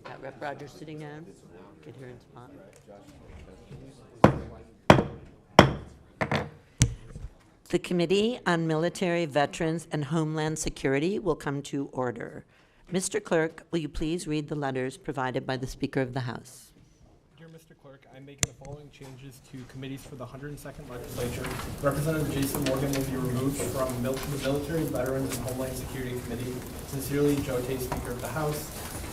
Got Rep. Rogers sitting down. Get her in spot. The Committee on Military, Veterans, and Homeland Security will come to order. Mr. Clerk, will you please read the letters provided by the Speaker of the House? Dear Mr. Clerk, I'm making the following changes to committees for the 102nd Legislature. Representative Jason Morgan will be removed from the Military, Veterans, and Homeland Security Committee. Sincerely, Joe Tate, Speaker of the House.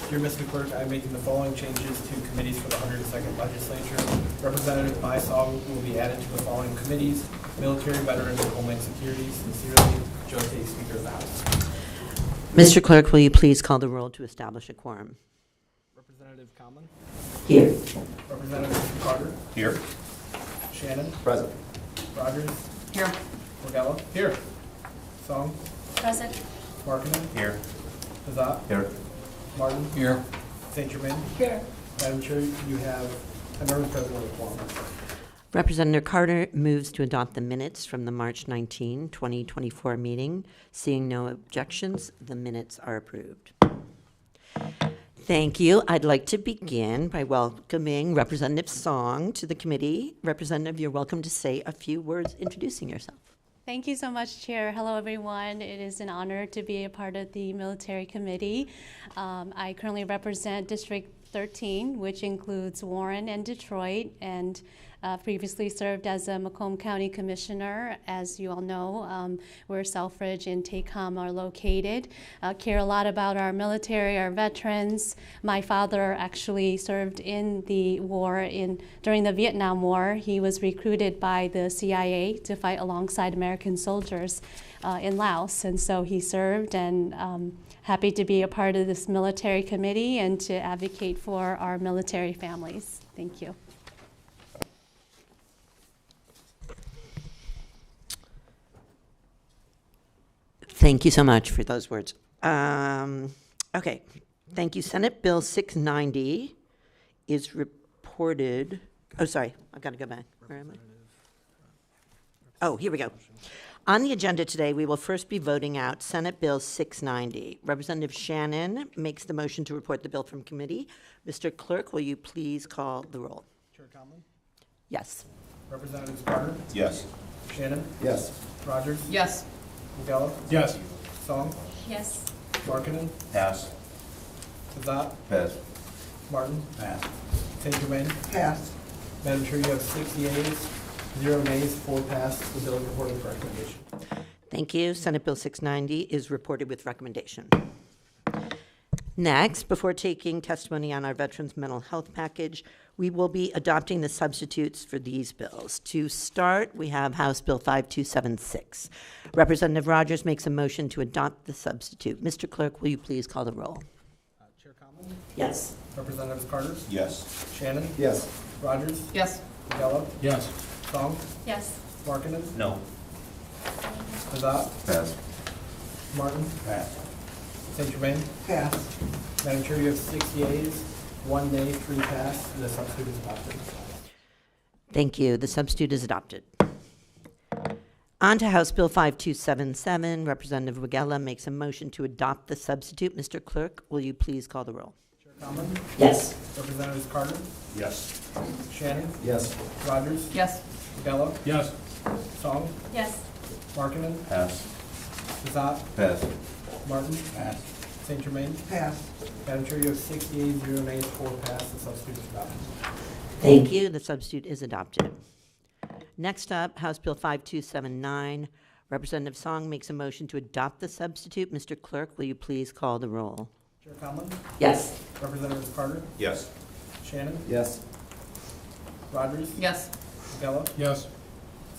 Dear Mr. Clerk, I'm making the following changes to committees for the 102nd Legislature. Representative Bysong will be added to the following committees: Military, Veterans, and Homeland Security. Sincerely, Joe Tate, Speaker of the House. Mr. Clerk, will you please call the roll to establish a quorum? Representative Conlon. Here. Representative Carter. Here. Shannon. Present. Rogers. Here. Morgella. Here. Song. Present. Markinen. Here. Hazat. Here. Martin. Here. St. Germain. Here. Madam Chair, you have a member present on the quorum. Representative Carter moves to adopt the minutes from the March 19, 2024 meeting. Seeing no objections, the minutes are approved. Thank you. I'd like to begin by welcoming Representative Song to the committee. Representative, you're welcome to say a few words introducing yourself. Thank you so much, Chair. Hello, everyone. It is an honor to be a part of the Military Committee. I currently represent District 13, which includes Warren and Detroit, and previously served as a Macomb County Commissioner. As you all know, where Selfridge and Tacom are located. Care a lot about our military, our veterans. My father actually served in the war during the Vietnam War. He was recruited by the CIA to fight alongside American soldiers in Laos, and so he served, and happy to be a part of this military committee and to advocate for our military families. Thank you. Thank you so much for those words. Okay, thank you. Senate Bill 690 is reported. Oh, sorry, I've got to go back. Where am I? Oh, here we go. On the agenda today, we will first be voting out Senate Bill 690. Representative Shannon makes the motion to report the bill from committee. Mr. Clerk, will you please call the roll? Chair Conlon. Yes. Representatives Carter. Yes. Shannon. Yes. Rogers. Yes. Morgella. Yes. Song. Yes. Markinen. Pass. Hazat. Pass. Martin. Pass. St. Germain. Pass. Madam Chair, you have 6 yeas, 0 nays, 4 pass. The bill is reported for recommendation. Thank you. Senate Bill 690 is reported with recommendation. Next, before taking testimony on our Veterans Mental Health Package, we will be adopting the substitutes for these bills. To start, we have House Bill 5276. Representative Rogers makes a motion to adopt the substitute. Mr. Clerk, will you please call the roll? Chair Conlon. Yes. Representatives Carter. Yes. Shannon. Yes. Rogers. Yes. Morgella. Yes. Song. Yes. Markinen. No. Hazat. Pass. Martin. Pass. St. Germain. Pass. Madam Chair, you have 6 yeas, 1 nay, 3 pass. The substitute is adopted. Thank you. The substitute is adopted. On to House Bill 5277. Representative Wigella makes a motion to adopt the substitute. Mr. Clerk, will you please call the roll? Chair Conlon. Yes. Representatives Carter. Yes. Shannon. Yes. Rogers. Yes. Morgella. Yes. Song. Yes. Markinen. Pass. Hazat. Pass. Martin. Pass. St. Germain. Pass. Madam Chair, you have 6 yeas, 0 nays, 4 pass. The substitute is adopted. Thank you. The substitute is adopted. Next up, House Bill 5279. Representative Song makes a motion to adopt the substitute. Mr. Clerk, will you please call the roll? Chair Conlon. Yes. Representatives Carter. Yes. Shannon. Yes. Rogers. Yes. Morgella. Yes.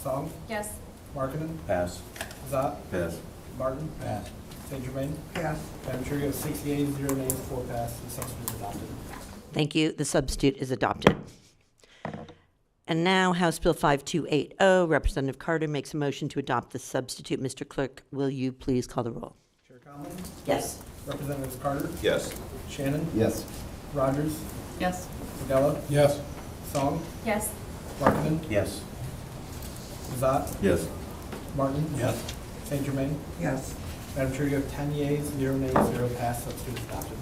Song. Yes. Markinen. Pass. Hazat. Pass. Martin. Pass. St. Germain. Pass. Madam Chair, you have 6 yeas, 0 nays, 4 pass. The substitute is adopted. Thank you. The substitute is adopted. And now, House Bill 5280. Representative Carter makes a motion to adopt the substitute. Mr. Clerk, will you please call the roll? Chair Conlon. Yes. Representatives Carter. Yes. Shannon. Yes. Rogers. Yes. Morgella. Yes. Song. Yes. Markinen. Yes. Hazat. Yes. Martin? Yes. St. Germain? Yes. Madam Chair, you have 10 yeas, 0 nays, 0 pass, substitute is adopted.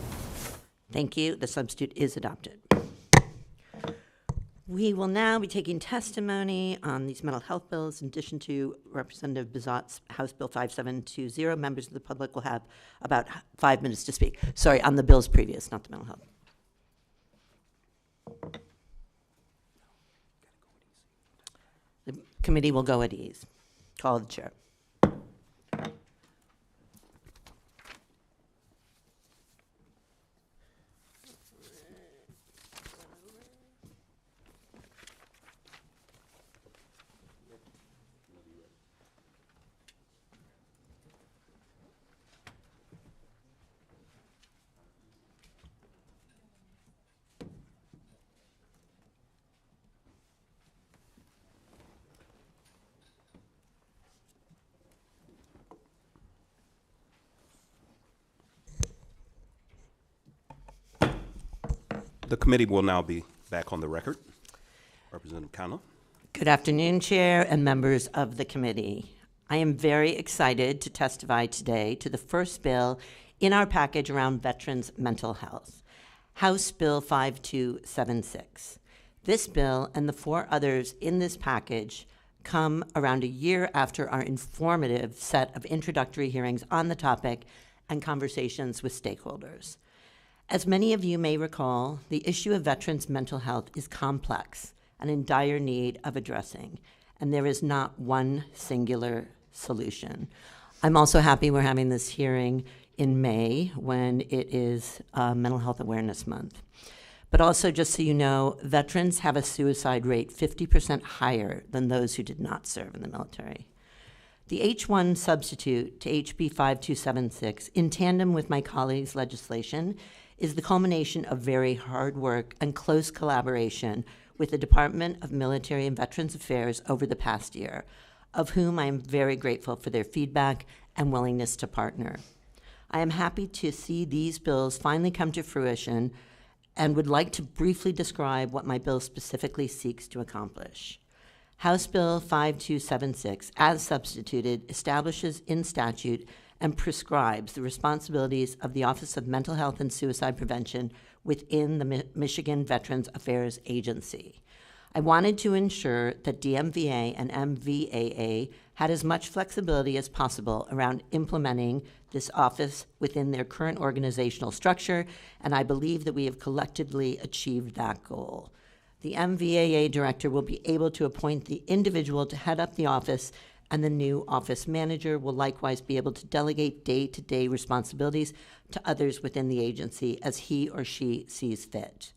Thank you. The substitute is adopted. We will now be taking testimony on these mental health bills. In addition to Representative Bizot's House Bill 5720, members of the public will have about 5 minutes to speak. Sorry, on the bills previous, not the mental health. The committee will go at ease. Call the chair. The committee will now be back on the record. Representative Connell. Good afternoon, Chair and members of the committee. I am very excited to testify today to the first bill in our package around veterans' mental health, House Bill 5276. This bill and the 4 others in this package come around a year after our informative set of introductory hearings on the topic and conversations with stakeholders. As many of you may recall, the issue of veterans' mental health is complex and in dire need of addressing, and there is not one singular solution. I'm also happy we're having this hearing in May when it is Mental Health Awareness Month. But also, just so you know, veterans have a suicide rate 50% higher than those who did not serve in the military. The H1 substitute to HB 5276, in tandem with my colleagues' legislation, is the culmination of very hard work and close collaboration with the Department of Military and Veterans Affairs over the past year, of whom I am very grateful for their feedback and willingness to partner. I am happy to see these bills finally come to fruition and would like to briefly describe what my bill specifically seeks to accomplish. House Bill 5276, as substituted, establishes in statute and prescribes the responsibilities of the Office of Mental Health and Suicide Prevention within the Michigan Veterans Affairs Agency. I wanted to ensure that DMVA and MVAA had as much flexibility as possible around implementing this office within their current organizational structure, and I believe that we have collectively achieved that goal. The MVAA director will be able to appoint the individual to head up the office, and the new office manager will likewise be able to delegate day-to-day responsibilities to others within the agency as he or she sees fit.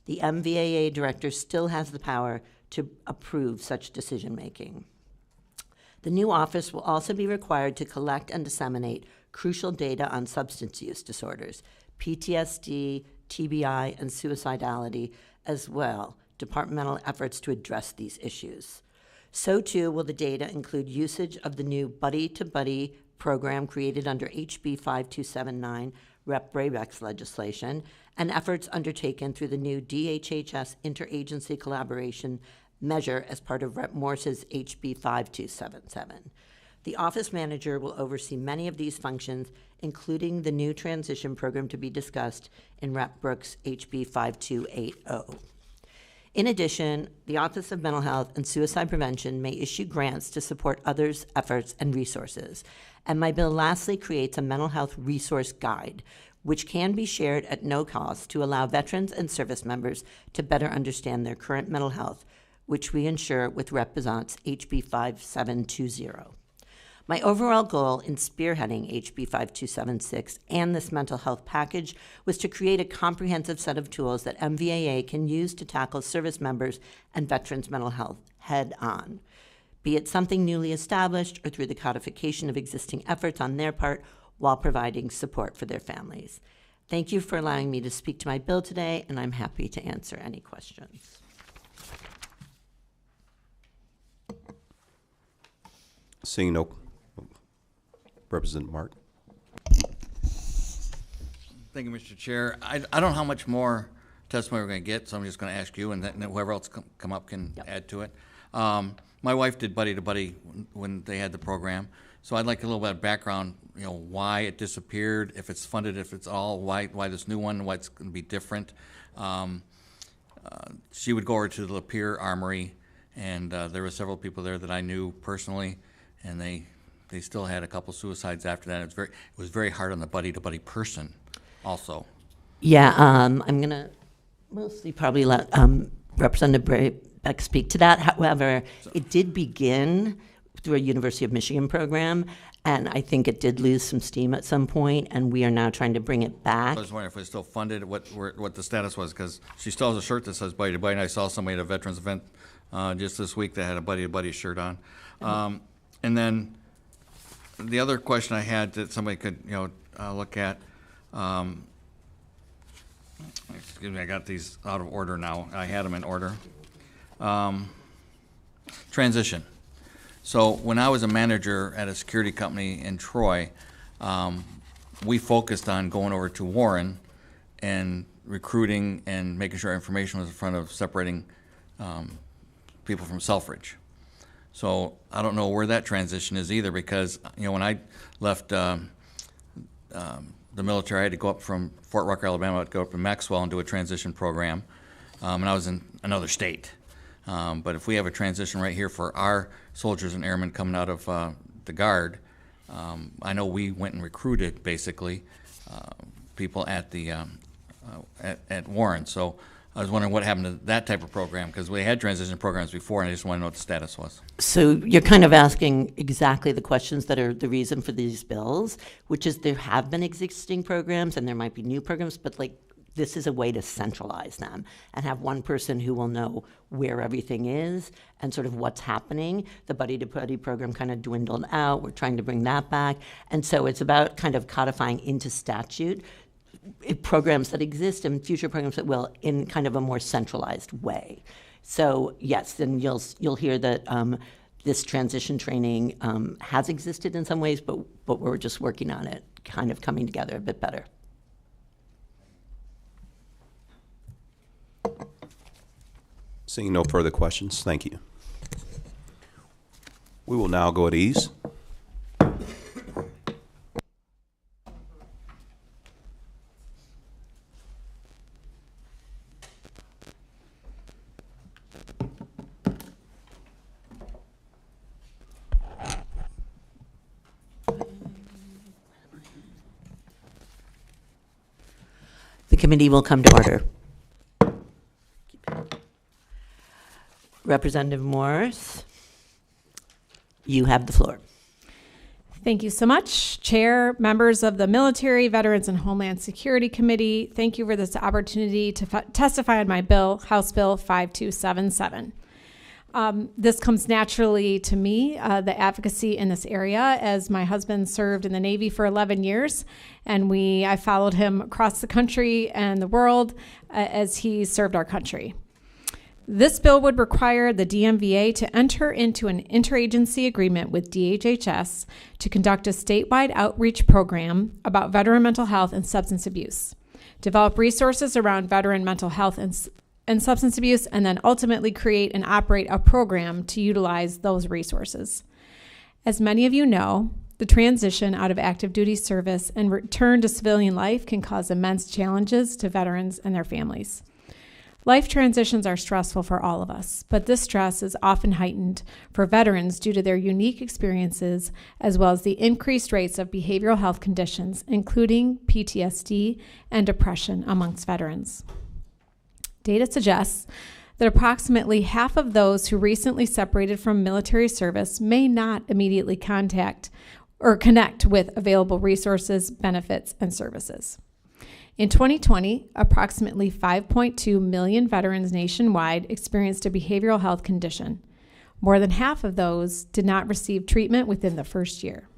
The MVAA director still has the power to approve such decision-making. The new office will also be required to collect and disseminate crucial data on substance use disorders, PTSD, TBI, and suicidality, as well, departmental efforts to address these issues. So too will the data include usage of the new buddy-to-buddy program created under HB 5279, Rep. Braybeck's legislation, and efforts undertaken through the new DHHS interagency collaboration measure as part of Rep. Morse's HB 5277. The office manager will oversee many of these functions, including the new transition program to be discussed in Rep. Brooks' HB 5280. In addition, the Office of Mental Health and Suicide Prevention may issue grants to support others' efforts and resources. And my bill lastly creates a mental health resource guide, which can be shared at no cost to allow veterans and service members to better understand their current mental health, which we ensure with Rep. Bizot's HB 5720. My overall goal in spearheading HB 5276 and this mental health package was to create a comprehensive set of tools that MVAA can use to tackle service members and veterans' mental health head on, be it something newly established or through the codification of existing efforts on their part while providing support for their families. Thank you for allowing me to speak to my bill today, and I'm happy to answer any questions. Seeing no. Representative Mark. Thank you, Mr. Chair. I don't know how much more testimony we're going to get, so I'm just going to ask you, and then whoever else come up can add to it. my wife did buddy to buddy when they had the program. So I'd like a little bit of background, why it disappeared, if it's funded, if it's all, why this new one, why it's going to be different. She would go over to the Lapeer Armory, and there were several people there that I knew personally, and they still had a couple suicides after that. It was very hard on the buddy to buddy person also. Yeah, I'm going to mostly probably let Representative Beck speak to that. However, it did begin through a University of Michigan program, and I think it did lose some steam at some point, and we are now trying to bring it back. I was wondering if it was still funded, what the status was, because she still has a shirt that says buddy to buddy, and I saw somebody at a veterans event just this week that had a buddy to buddy shirt on. And then the other question I had that somebody could look at, excuse me, I got these out of order now. I had them in order. Transition. So when I was a manager at a security company in Troy, we focused on going over to Warren and recruiting and making sure our information was in front of separating people from Selfridge. So I don't know where that transition is either, because when I left the military, I had to go up from Fort Rucker, Alabama, I'd go up to Maxwell and do a transition program, and I was in another state. But if we have a transition right here for our soldiers and airmen coming out of the Guard, I know we went and recruited basically people at the at Warren. So I was wondering what happened to that type of program, because we had transition programs before, and I just want to know what the status was. So you're kind of asking exactly the questions that are the reason for these bills, which is there have been existing programs and there might be new programs, but this is a way to centralize them and have one person who will know where everything is and sort of what's happening. The Buddy to Buddy program kind of dwindled out. We're trying to bring that back. And so it's about kind of codifying into statute programs that exist and future programs that will in kind of a more centralized way. So yes, then you'll hear that this transition training has existed in some ways, but we're just working on it, kind of coming together a bit better. Seeing no further questions, thank you. We will now go at ease. The committee will come to order. Representative Morris, you have the floor. Thank you so much, Chair, members of the Military, Veterans, and Homeland Security Committee. Thank you for this opportunity to testify on my bill, House Bill 5277. This comes naturally to me, the advocacy in this area, as my husband served in the Navy for 11 years, and I followed him across the country and the world as he served our country. This bill would require the DMVA to enter into an interagency agreement with DHHS to conduct a statewide outreach program about veteran mental health and substance abuse, develop resources around veteran mental health and substance abuse, and then ultimately create and operate a program to utilize those resources. As many of you know, the transition out of active duty service and return to civilian life can cause immense challenges to veterans and their families. Life transitions are stressful for all of us, but this stress is often heightened for veterans due to their unique experiences, as well as the increased rates of behavioral health conditions, including PTSD and depression amongst veterans. Data suggests that approximately half of those who recently separated from military service may not immediately contact or connect with available resources, benefits, and services. In 2020, approximately 5.2 million veterans nationwide experienced a behavioral health condition. More than half of those did not receive treatment within the first year.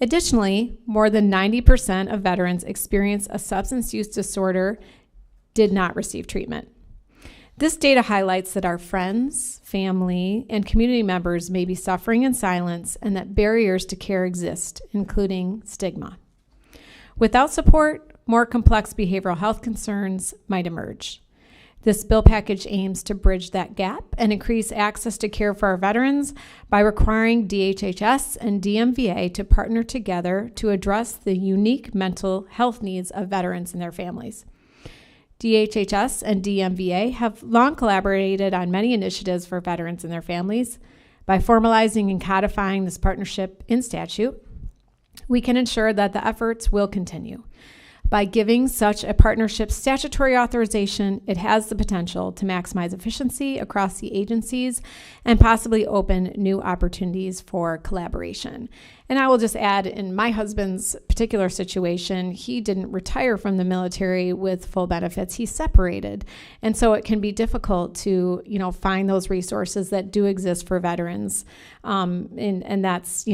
Additionally, more than 90% of veterans experienced a substance use disorder did not receive treatment. This data highlights that our friends, family, and community members may be suffering in silence and that barriers to care exist, including stigma. Without support, more complex behavioral health concerns might emerge. This bill package aims to bridge that gap and increase access to care for our veterans by requiring DHHS and DMVA to partner together to address the unique mental health needs of veterans and their families. DHHS and DMVA have long collaborated on many initiatives for veterans and their families. By formalizing and codifying this partnership in statute, we can ensure that the efforts will continue. By giving such a partnership statutory authorization, it has the potential to maximize efficiency across the agencies and possibly open new opportunities for collaboration. And I will just add, in my husband's particular situation, he didn't retire from the military with full benefits. He separated. And so it can be difficult to, find those resources that do exist for veterans. And that's,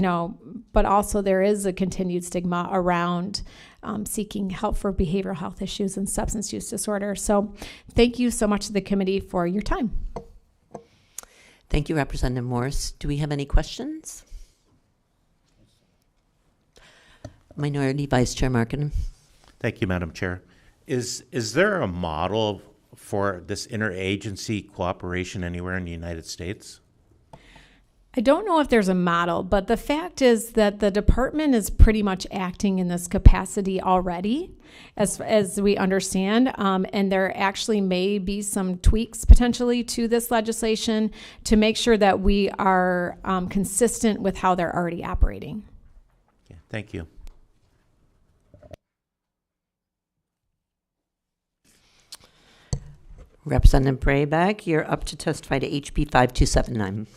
but also there is a continued stigma around seeking help for behavioral health issues and substance use disorder. So thank you so much to the committee for your time. Thank you, Representative Morse. Do we have any questions? Minority Vice Chair Markin. Thank you, Madam Chair. Is there a model for this interagency cooperation anywhere in the United States? I don't know if there's a model, but the fact is that the department is pretty much acting in this capacity already, as we understand, and there actually may be some tweaks potentially to this legislation to make sure that we are consistent with how they're already operating. Yeah, thank you. Representative Brayback, you're up to testify to HB 5279.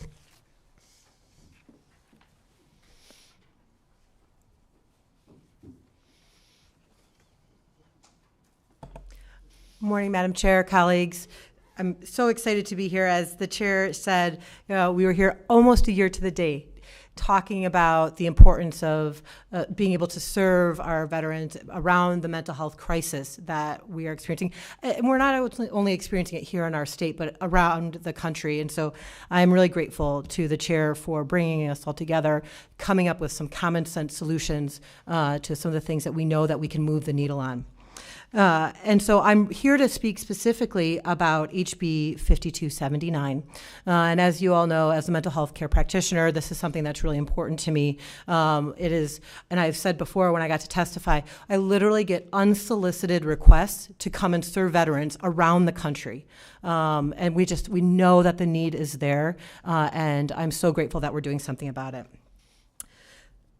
Morning, Madam Chair, colleagues. I'm so excited to be here. As the chair said, we were here almost a year to the day talking about the importance of being able to serve our veterans around the mental health crisis that we are experiencing. And we're not only experiencing it here in our state, but around the country. And so I'm really grateful to the chair for bringing us all together, coming up with some common sense solutions to some of the things that we know that we can move the needle on. And so I'm here to speak specifically about HB 5279. And as you all know, as a mental health care practitioner, this is something that's really important to me. It is, and I've said before when I got to testify, I literally get unsolicited requests to come and serve veterans around the country. And we know that the need is there, and I'm so grateful that we're doing something about it.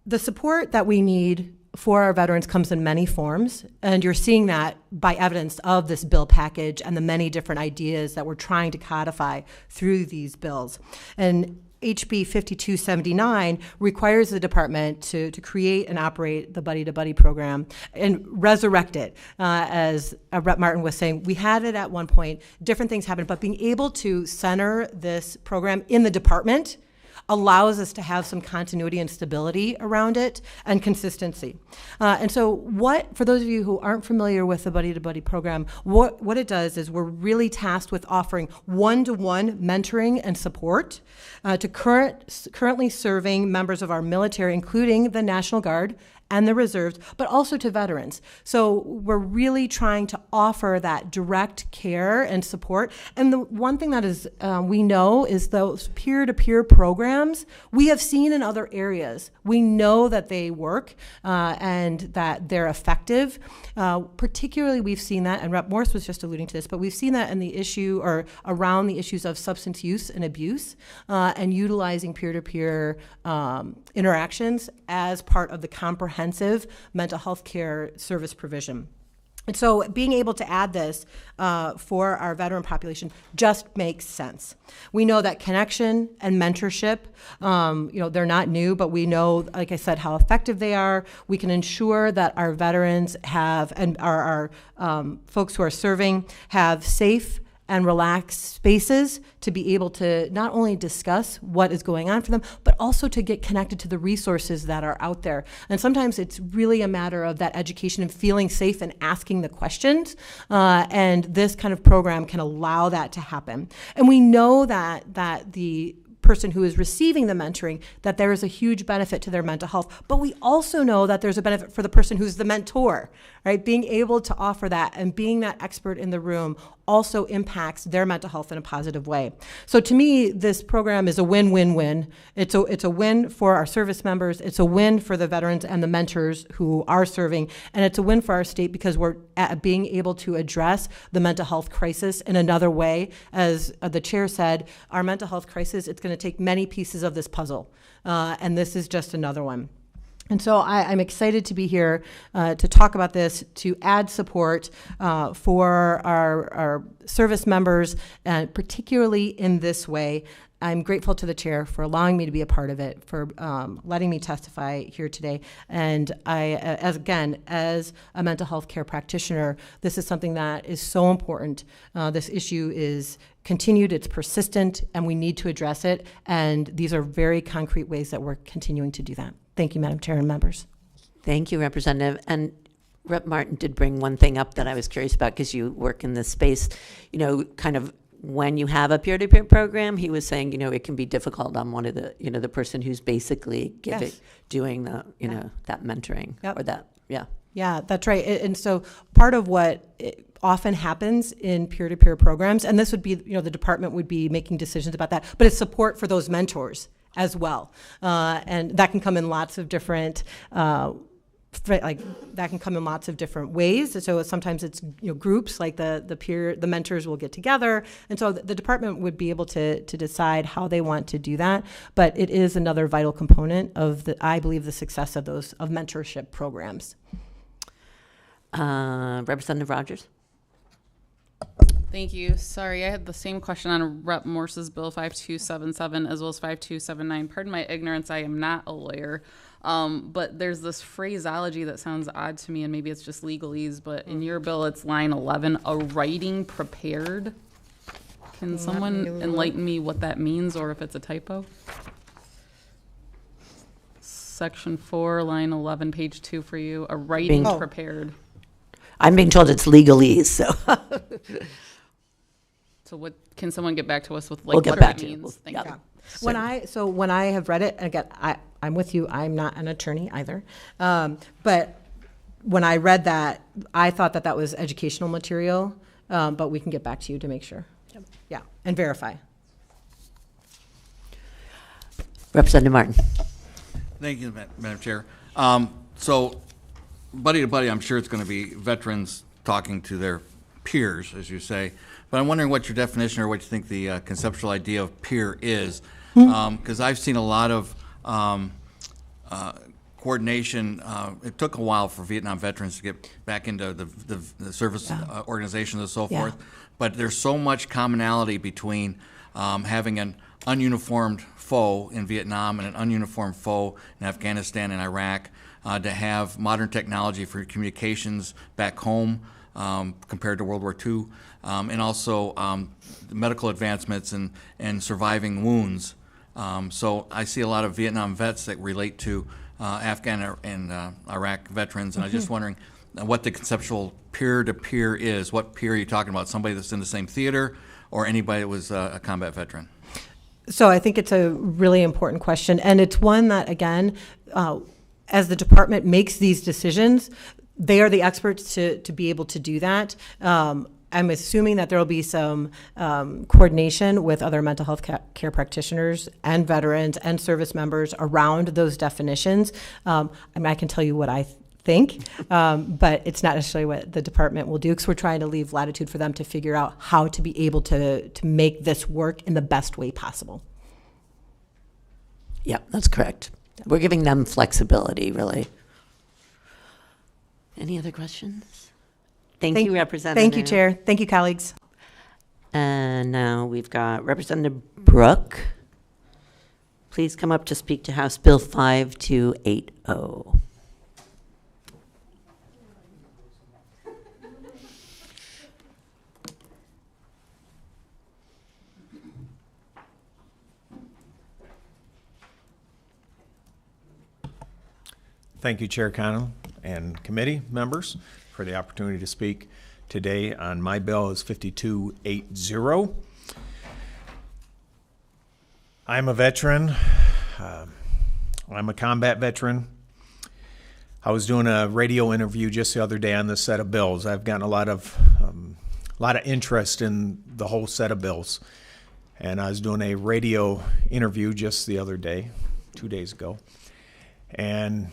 The support that we need for our veterans comes in many forms, and you're seeing that by evidence of this bill package and the many different ideas that we're trying to codify through these bills. And HB 5279 requires the department to create and operate the buddy-to-buddy program and resurrect it. As Rep. Martin was saying, we had it at one point, different things happened, but being able to center this program in the department allows us to have some continuity and stability around it and consistency. And so for those of you who aren't familiar with the Buddy-to-Buddy program, what it does is we're really tasked with offering one-to-one mentoring and support to currently serving members of our military, including the National Guard and the reserves, but also to veterans. So we're really trying to offer that direct care and support. And the one thing that is we know is those peer-to-peer programs we have seen in other areas. We know that they work and that they're effective. Particularly, we've seen that, and Rep. Morse was just alluding to this, but we've seen that in the issue or around the issues of substance use and abuse and utilizing peer-to-peer interactions as part of the comprehensive mental health care service provision. And so being able to add this for our veteran population just makes sense. We know that connection and mentorship, they're not new, but we know, like I said, how effective they are. We can ensure that our veterans have, and our folks who are serving, have safe and relaxed spaces to be able to not only discuss what is going on for them, but also to get connected to the resources that are out there. And sometimes it's really a matter of that education and feeling safe and asking the questions. And this kind of program can allow that to happen. And we know that the person who is receiving the mentoring, that there is a huge benefit to their mental health. But we also know that there's a benefit for the person who's the mentor, right? Being able to offer that and being that expert in the room also impacts their mental health in a positive way. So to me, this program is a win-win-win. It's a win for our service members, it's a win for the veterans and the mentors who are serving, and it's a win for our state because we're being able to address the mental health crisis in another way. As the chair said, our mental health crisis, it's going to take many pieces of this puzzle, and this is just another one. And so I'm excited to be here to talk about this, to add support for our service members, and particularly in this way. I'm grateful to the chair for allowing me to be a part of it, for letting me testify here today. And as a mental health care practitioner, this is something that is so important. This issue is continued, it's persistent, and we need to address it. And these are very concrete ways that we're continuing to do that. Thank you, Madam Chair and members. Thank you, Representative. And Rep. Martin did bring one thing up that I was curious about because you work in this space, kind of when you have a peer-to-peer program, he was saying, it can be difficult on one of the, the person who's basically doing the, that mentoring or that, yeah. Yeah, that's right. And so part of what often happens in peer-to-peer programs, and this would be, the department would be making decisions about that, but it's support for those mentors as well. And that can come in lots of different that can come in lots of different ways. So sometimes it's groups like the mentors will get together, and so the department would be able to decide how they want to do that. But it is another vital component of I believe the success of of mentorship programs. Representative Rogers. Thank you. Sorry, I had the same question on Rep. Morse's Bill 5277 as well as 5279. Pardon my ignorance, I am not a lawyer. But there's this phraseology that sounds odd to me, and maybe it's just legalese, but in your bill it's line 11, a writing prepared. Can someone enlighten me what that means or if it's a typo? Section 4, line 11, page 2 for you, a writing prepared. I'm being told it's legalese, so. So what, can someone get back to us with We'll get what back that to you. means? We'll- Thank yeah. you. When I have read it, and again, I'm with you, I'm not an attorney either, but when I read that, I thought that was educational material, but we can get back to you to make sure. Yep. Yeah, and verify. Representative Martin. Thank you, Madam Chair. So, buddy to buddy, I'm sure it's going to be veterans talking to their peers, as you say. But I'm wondering what your definition or what you think the conceptual idea of peer is. Because I've seen a lot of coordination. It took a while for Vietnam veterans to get back into the service organizations and so forth. But there's so much commonality between having an ununiformed foe in Vietnam and an ununiformed foe in Afghanistan and Iraq, to have modern technology for communications back home compared to World War II, and also medical advancements and surviving wounds. So I see a lot of Vietnam vets that relate to Afghan and Iraq veterans, and I'm just wondering what the conceptual peer-to-peer is. What peer are you talking about? Somebody that's in the same theater or anybody that was a combat veteran? So I think it's a really important question, and it's one that, again, as the department makes these decisions, they are the experts to be able to do that. I'm assuming that there will be some coordination with other mental health care practitioners and veterans and service members around those definitions. I can tell you what I think, but it's not necessarily what the department will do, because we're trying to leave latitude for them to figure out how to be able to make this work in the best way possible. Yeah, that's correct. We're giving them flexibility, really. Any other questions? Thank you, Representative. Thank you, Chair. Thank you, colleagues. And now we've got Representative Brooke. Please come up to speak to House Bill 5280. Thank you, Chair Connell and committee members, for the opportunity to speak today on my bill is 5280. I'm a veteran. I'm a combat veteran. I was doing a radio interview just the other day on this set of bills. I've gotten a lot of lot of interest in the whole set of bills. And I was doing a radio interview just the other day, 2 days ago. And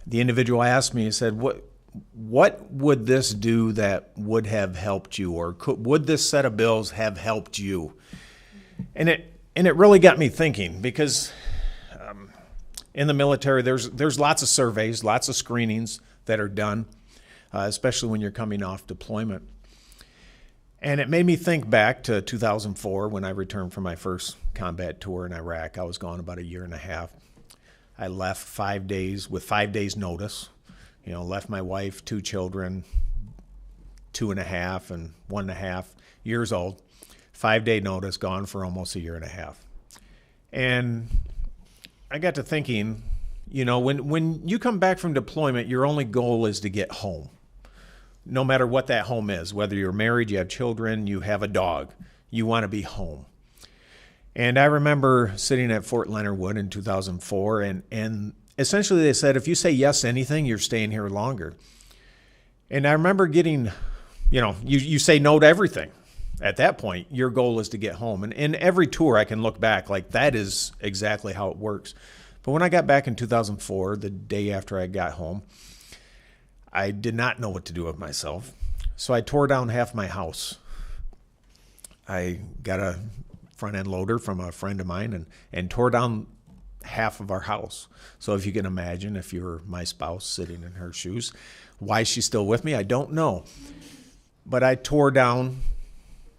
the individual asked me, he said, what would this do that would have helped you? Or would this set of bills have helped you? And it really got me thinking, because in the military, there's lots of surveys, lots of screenings that are done, especially when you're coming off deployment. And it made me think back to 2004 when I returned from my first combat tour in Iraq. I was gone about a year and a half. I left 5 days with 5 days notice. Left my wife, 2 children, 2.5 and 1.5 years old. 5-day notice, gone for almost a year and a half. And I got to thinking, when you come back from deployment, your only goal is to get home. No matter what that home is, whether you're married, you have children, you have a dog, you want to be home. And I remember sitting at Fort Leonard Wood in 2004, and essentially they said, if you say yes to anything, you're staying here longer. And I remember getting, you say no to everything. At that point, your goal is to get home. And in every tour, I can look back, like that is exactly how it works. But when I got back in 2004, the day after I got home, I did not know what to do with myself. So I tore down half my house. I got a front-end loader from a friend of mine and tore down half of our house. So if you can imagine, if you were my spouse sitting in her shoes, why she's still with me, I don't know. But I tore down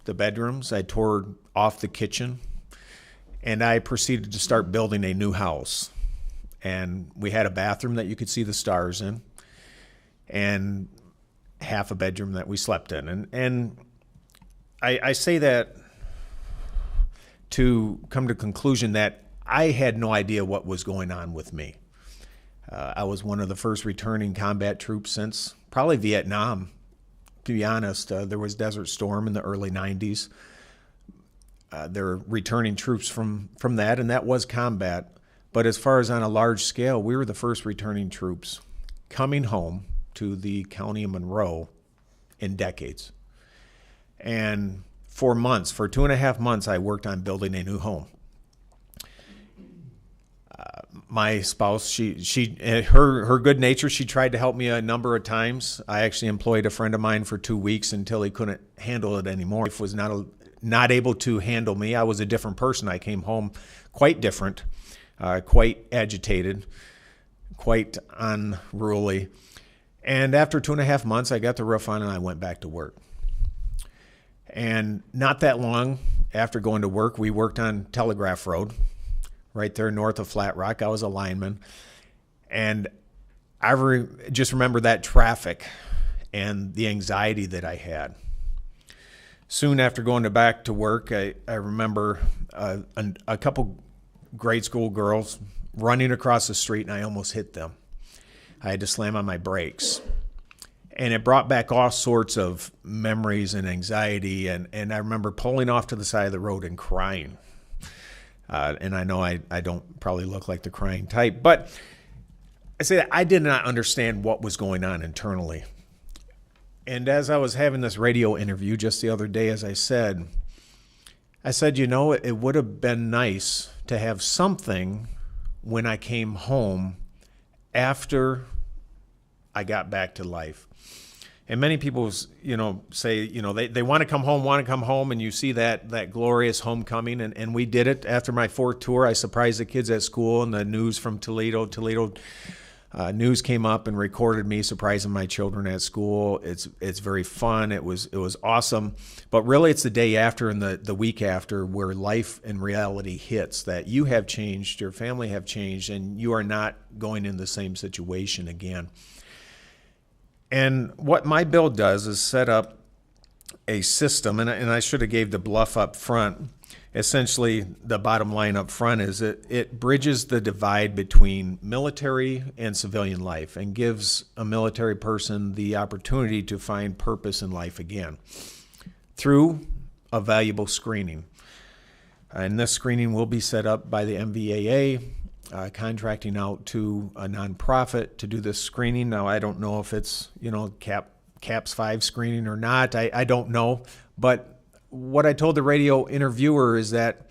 the bedrooms, I tore off the kitchen, and I proceeded to start building a new house. And we had a bathroom that you could see the stars in, and half a bedroom that we slept in. And I say that to come to the conclusion that I had no idea what was going on with me. I was one of the first returning combat troops since probably Vietnam. To be honest, there was Desert Storm in the early 90s. There were returning troops from that, and that was combat. But as far as on a large scale, we were the first returning troops coming home to the county of Monroe in decades. And for 2.5 months, I worked on building a new home. My spouse, her good nature, she tried to help me a number of times. I actually employed a friend of mine for 2 weeks until he couldn't handle it anymore. He was not able to handle me. I was a different person. I came home quite different, quite agitated, quite unruly. And after 2.5 months, I got the roof on and I went back to work. And not that long after going to work, we worked on Telegraph Road, right there north of Flat Rock. I was a lineman. And I just remember that traffic and the anxiety that I had. Soon after going back to work, I remember a couple grade school girls running across the street, and I almost hit them. I had to slam on my brakes. And it brought back all sorts of memories and anxiety. And I remember pulling off to the side of the road and crying. And I know I don't probably look like the crying type, but I say that I did not understand what was going on internally. And as I was having this radio interview just the other day, as I said, it would have been nice to have something when I came home after I got back to life. And many people, say, they want to come home, and you see that glorious homecoming. And we did it after my 4th tour. I surprised the kids at school, and the news from Toledo news came up and recorded me surprising my children at school. It's very fun. It was awesome. But really, it's the day after and the week after where life and reality hits, that you have changed, your family have changed, and you are not going in the same situation again. And what my bill does is set up a system, and I should have gave the bluff up front. Essentially, the bottom line up front is it bridges the divide between military and civilian life and gives a military person the opportunity to find purpose in life again through a valuable screening. And this screening will be set up by the MVAA, contracting out to a nonprofit to do this screening. Now, I don't know if it's, CAPS 5 screening or not. I don't know. But what I told the radio interviewer is that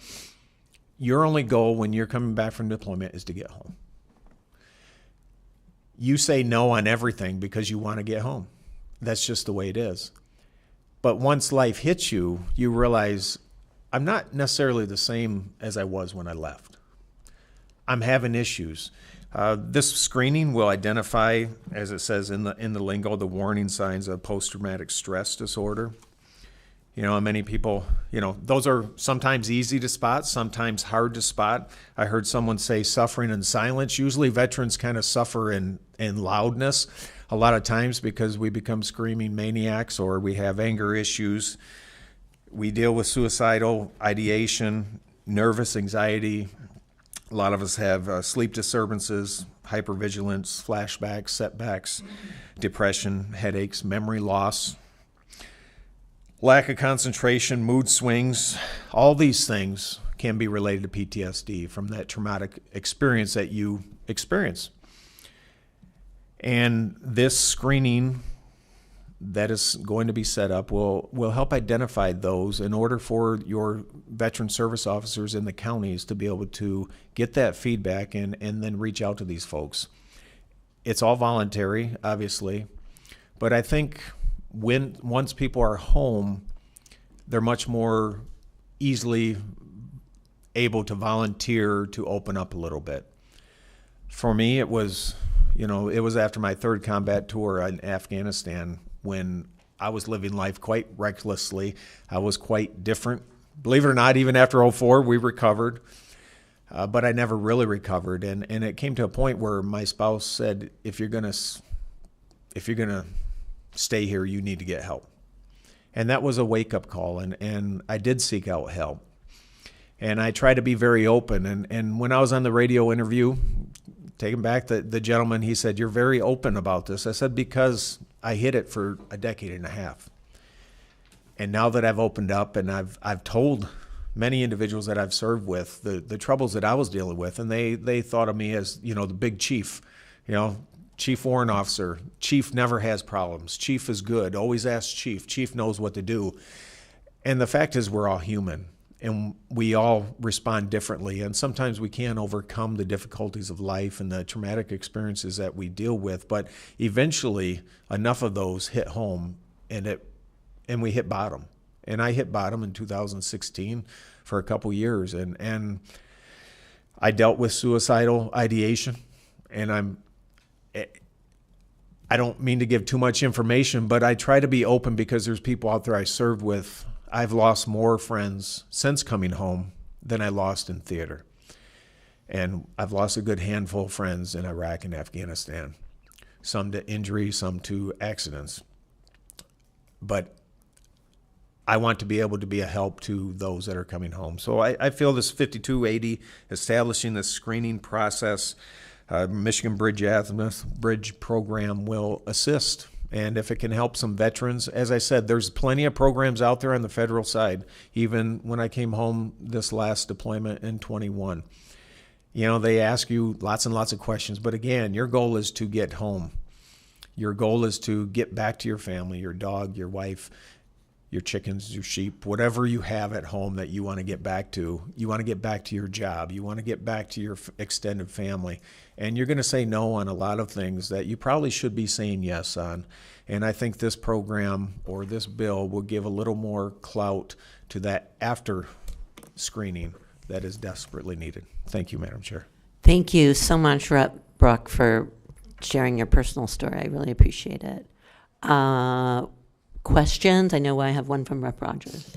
your only goal when you're coming back from deployment is to get home. You say no on everything because you want to get home. That's just the way it is. But once life hits you, you realize I'm not necessarily the same as I was when I left. I'm having issues. This screening will identify, as it says in the lingo, the warning signs of post-traumatic stress disorder. You know, many people, you know, those are sometimes easy to spot, sometimes hard to spot. I heard someone say suffering in silence. Usually veterans kind of suffer in loudness a lot of times because we become screaming maniacs or we have anger issues. We deal with suicidal ideation, nervous anxiety. A lot of us have sleep disturbances, hypervigilance, flashbacks, setbacks, depression, headaches, memory loss, lack of concentration, mood swings. All these things can be related to PTSD from that traumatic experience that you experience. And this screening that is going to be set up will help identify those in order for your veteran service officers in the counties to be able to get that feedback and then reach out to these folks. It's all voluntary, obviously, but I think once people are home, they're much more easily able to volunteer to open up a little bit. For me, it was after my third combat tour in Afghanistan when I was living life quite recklessly. I was quite different. Believe it or not, even after 2004, we recovered, but I never really recovered. And it came to a point where my spouse said, if you're gonna stay here, you need to get help. And that was a wake-up call, and I did seek out help. And I tried to be very open. And when I was on the radio interview, taking back the gentleman, he said, "You're very open about this." I said, because I hid it for a decade and a half. And now that I've opened up and I've told many individuals that I've served with the troubles that I was dealing with, and they thought of me as, the big chief, chief warrant officer. Chief never has problems. Chief is good. Always ask chief. Chief knows what to do. And the fact is we're all human. And we all respond differently, and sometimes we can't overcome the difficulties of life and the traumatic experiences that we deal with, but eventually enough of those hit home and we hit bottom. And I hit bottom in 2016 for a couple years, and I dealt with suicidal ideation, and I don't mean to give too much information, but I try to be open because there's people out there I served with. I've lost more friends since coming home than I lost in theater. And I've lost a good handful of friends in Iraq and Afghanistan, some to injury, some to accidents. But I want to be able to be a help to those that are coming home. So I feel this 5280, establishing this screening process, Michigan Bridge Azimuth Bridge program will assist. And if it can help some veterans, as I said, there's plenty of programs out there on the federal side. Even when I came home this last deployment in 21, they ask you lots and lots of questions. But again, your goal is to get home. Your goal is to get back to your family, your dog, your wife, your chickens, your sheep, whatever you have at home that you want to get back to. You want to get back to your job. You want to get back to your extended family. And you're going to say no on a lot of things that you probably should be saying yes on. And I think this program or this bill will give a little more clout to that after screening that is desperately needed. Thank you, Madam Chair. Thank you so much, Rep. Brock, for sharing your personal story. I really appreciate it. Questions? I know I have one from Rep. Rogers.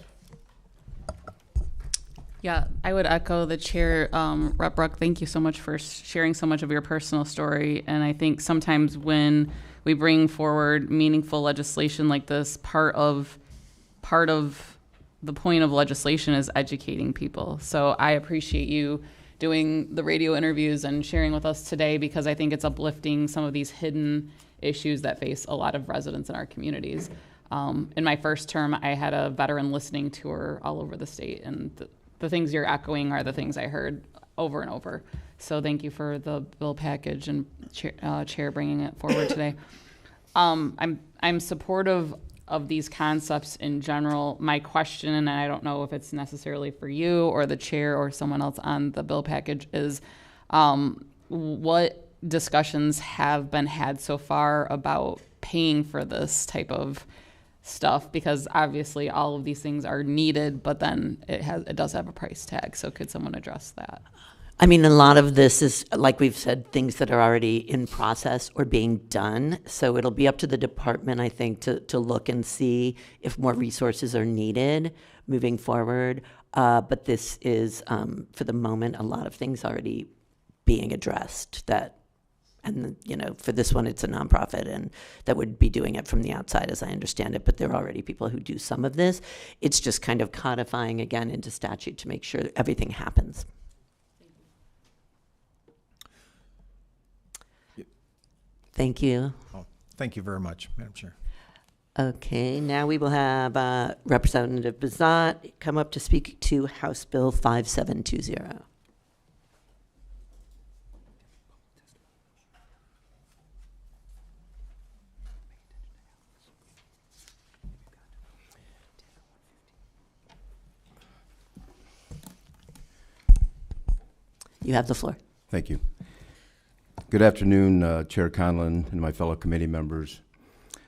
Yeah, I would echo the chair. Rep. Brock, thank you so much for sharing so much of your personal story. And I think sometimes when we bring forward meaningful legislation like this, part of the point of legislation is educating people. So I appreciate you doing the radio interviews and sharing with us today, because I think it's uplifting some of these hidden issues that face a lot of residents in our communities. In my first term, I had a veteran listening tour all over the state, and the things you're echoing are the things I heard over and over. So thank you for the bill package and chair bringing it forward today. I'm supportive of these concepts in general. My question, and I don't know if it's necessarily for you or the chair or someone else on the bill package, is what discussions have been had so far about paying for this type of stuff? Because obviously all of these things are needed, but then it does have a price tag. So could someone address that? I mean, a lot of this is, like we've said, things that are already in process or being done. So it'll be up to the department, I think, to look and see if more resources are needed moving forward. But this is, for the moment, a lot of things already being addressed and for this one, it's a nonprofit and that would be doing it from the outside, as I understand it. But there are already people who do some of this. It's just kind of codifying again into statute to make sure everything happens. Thank you. Oh, thank you very much, Madam Chair. Okay, now we will have Representative Bazat come up to speak to House Bill 5720. You have the floor. Thank you. Good afternoon, Chair Conlon and my fellow committee members.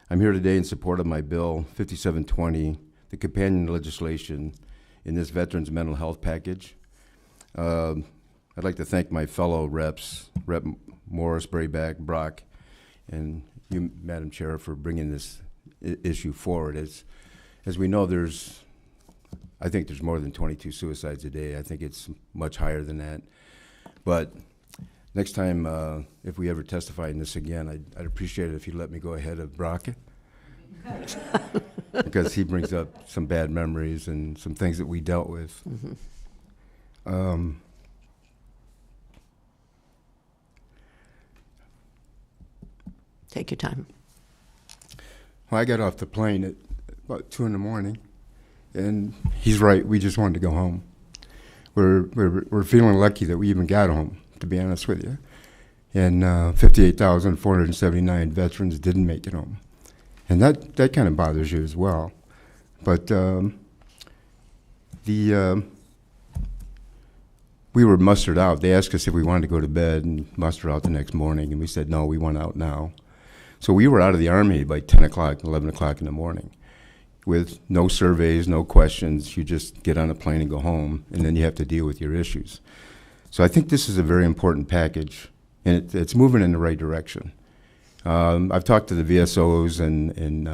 I'm here today in support of my bill 5720, the companion legislation in this Veterans Mental Health Package. I'd like to thank my fellow reps, Rep. Morris, Brayback, Brock, and you, Madam Chair, for bringing this issue forward. As we know, I think there's more than 22 suicides a day. I think it's much higher than that. But next time, if we ever testify in this again, I'd appreciate it if you let me go ahead of Brock, because he brings up some bad memories and some things that we dealt with. Mm-hmm. Take your time. Well, I got off the plane at about 2 in the morning, and he's right. We just wanted to go home. We're feeling lucky that we even got home, to be honest with you. And 58,479 veterans didn't make it home. And that kind of bothers you as well. But we were mustered out. They asked us if we wanted to go to bed and muster out the next morning, and we said, no, we want out now. So we were out of the Army by 10 o'clock, 11 o'clock in the morning, with no surveys, no questions. You just get on a plane and go home, and then you have to deal with your issues. So I think this is a very important package, and it's moving in the right direction. I've talked to the VSOs and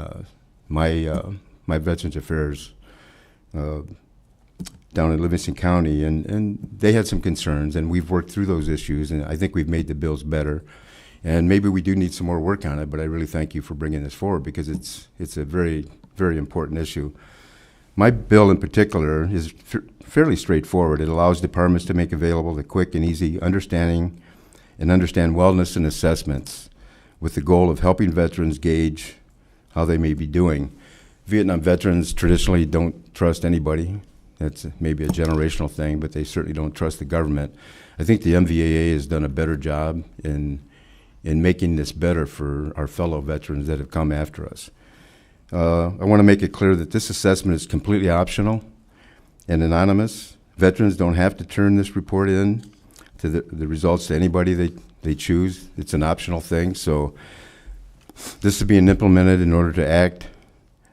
my Veterans Affairs down in Livingston County, and they had some concerns, and we've worked through those issues, and I think we've made the bills better. And maybe we do need some more work on it, but I really thank you for bringing this forward, because it's a very, very important issue. My bill in particular is fairly straightforward. It allows departments to make available the quick and easy understand wellness and assessments with the goal of helping veterans gauge how they may be doing. Vietnam veterans traditionally don't trust anybody. That's maybe a generational thing, but they certainly don't trust the government. I think the MVAA has done a better job in making this better for our fellow veterans that have come after us. I want to make it clear that this assessment is completely optional and anonymous. Veterans don't have to turn this report in to the results to anybody they choose. It's an optional thing. So this is being implemented in order to act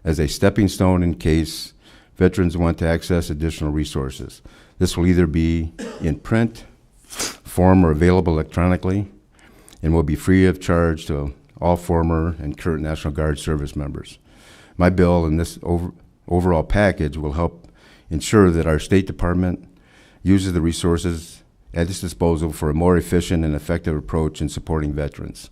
as a stepping stone in case veterans want to access additional resources. This will either be in print form or available electronically, and will be free of charge to all former and current National Guard service members. My bill and this overall package will help ensure that our State Department uses the resources at its disposal for a more efficient and effective approach in supporting veterans.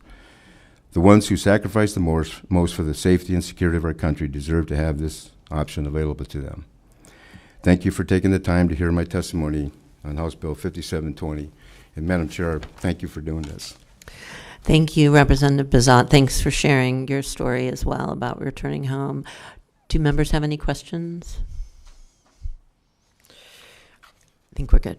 The ones who sacrifice the most for the safety and security of our country deserve to have this option available to them. Thank you for taking the time to hear my testimony on House Bill 5720. And Madam Chair, thank you for doing this. Thank you, Representative Bazat. Thanks for sharing your story as well about returning home. Do members have any questions? I think we're good.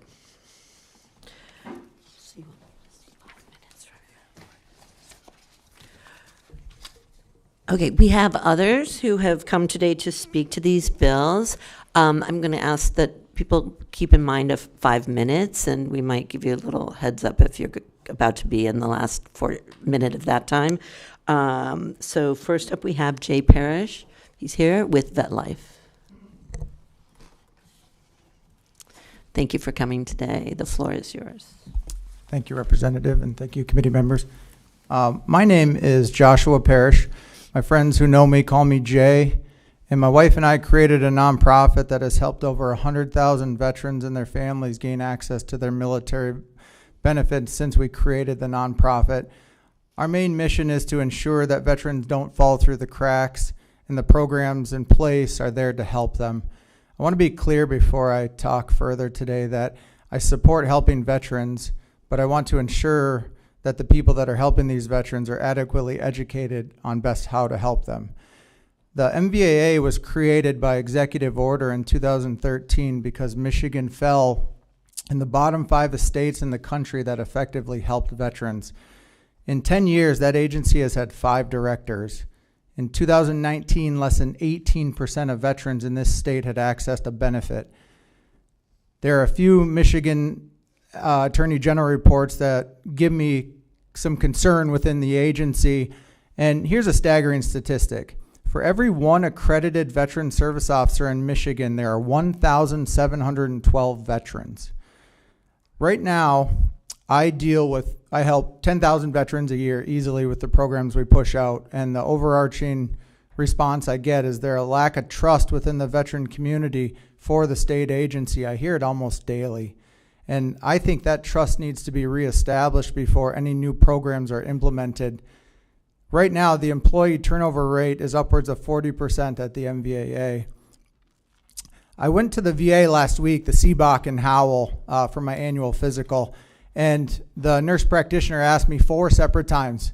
Okay, we have others who have come today to speak to these bills. I'm going to ask that people keep in mind of 5 minutes, and we might give you a little heads up if you're about to be in the last 4 minute of that time. So first up, we have Jay Parrish. He's here with VetLife. Thank you for coming today. The floor is yours. Thank you, Representative, and thank you, committee members. My name is Joshua Parrish. My friends who know me call me Jay, and my wife and I created a nonprofit that has helped over 100,000 veterans and their families gain access to their military benefits since we created the nonprofit. Our main mission is to ensure that veterans don't fall through the cracks, and the programs in place are there to help them. I want to be clear before I talk further today that I support helping veterans, but I want to ensure that the people that are helping these veterans are adequately educated on best how to help them. The MVAA was created by executive order in 2013 because Michigan fell in the bottom 5 states in the country that effectively helped veterans. In 10 years, that agency has had 5 directors. In 2019, less than 18% of veterans in this state had access to benefit. There are a few Michigan Attorney General reports that give me some concern within the agency. And here's a staggering statistic. For every 1 accredited veteran service officer in Michigan, there are 1,712 veterans. Right now, I help 10,000 veterans a year easily with the programs we push out. And the overarching response I get is there a lack of trust within the veteran community for the state agency. I hear it almost daily. And I think that trust needs to be reestablished before any new programs are implemented. Right now, the employee turnover rate is upwards of 40% at the MVAA. I went to the VA last week, the Seebach in Howell, for my annual physical, and the nurse practitioner asked me 4 separate times,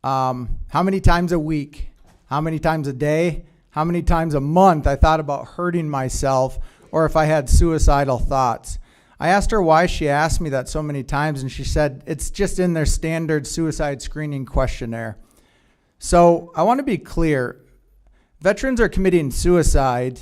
how many times a week, how many times a day, how many times a month I thought about hurting myself or if I had suicidal thoughts. I asked her why she asked me that so many times, and she said it's just in their standard suicide screening questionnaire. So I want to be clear. Veterans are committing suicide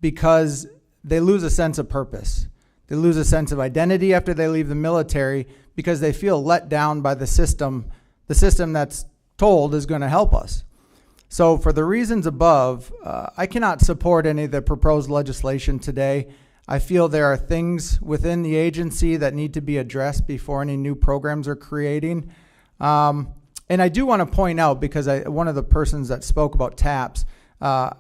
because they lose a sense of purpose. They lose a sense of identity after they leave the military because they feel let down by the system that's told is going to help us. So for the reasons above, I cannot support any of the proposed legislation today. I feel there are things within the agency that need to be addressed before any new programs are creating. And I do want to point out, because one of the persons that spoke about TAPS, a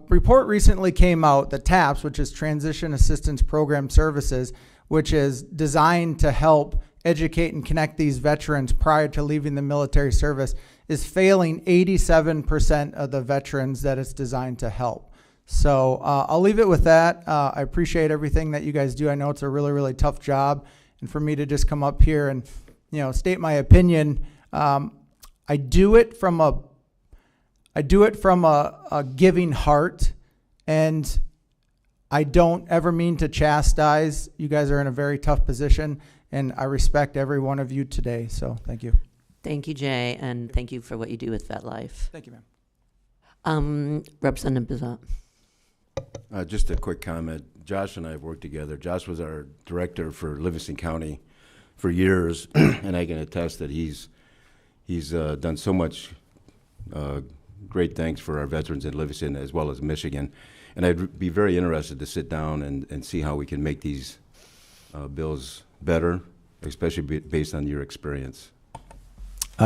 report recently came out that TAPS, which is Transition Assistance Program Services, which is designed to help educate and connect these veterans prior to leaving the military service, is failing 87% of the veterans that it's designed to help. So I'll leave it with that. I appreciate everything that you guys do. I know it's a really, really tough job. And for me to just come up here and, state my opinion, I do it from a giving heart, and I don't ever mean to chastise. You guys are in a very tough position, and I respect every one of you today. So thank you. Thank you, Jay, and thank you for what you do with VetLife. Thank you, ma'am. Representative Bizot. Just a quick comment. Josh and I have worked together. Josh was our director for Livingston County for years, and I can attest that he's done so much great things for our veterans in Livingston as well as Michigan. And I'd be very interested to sit down and see how we can make these bills better, especially based on your experience.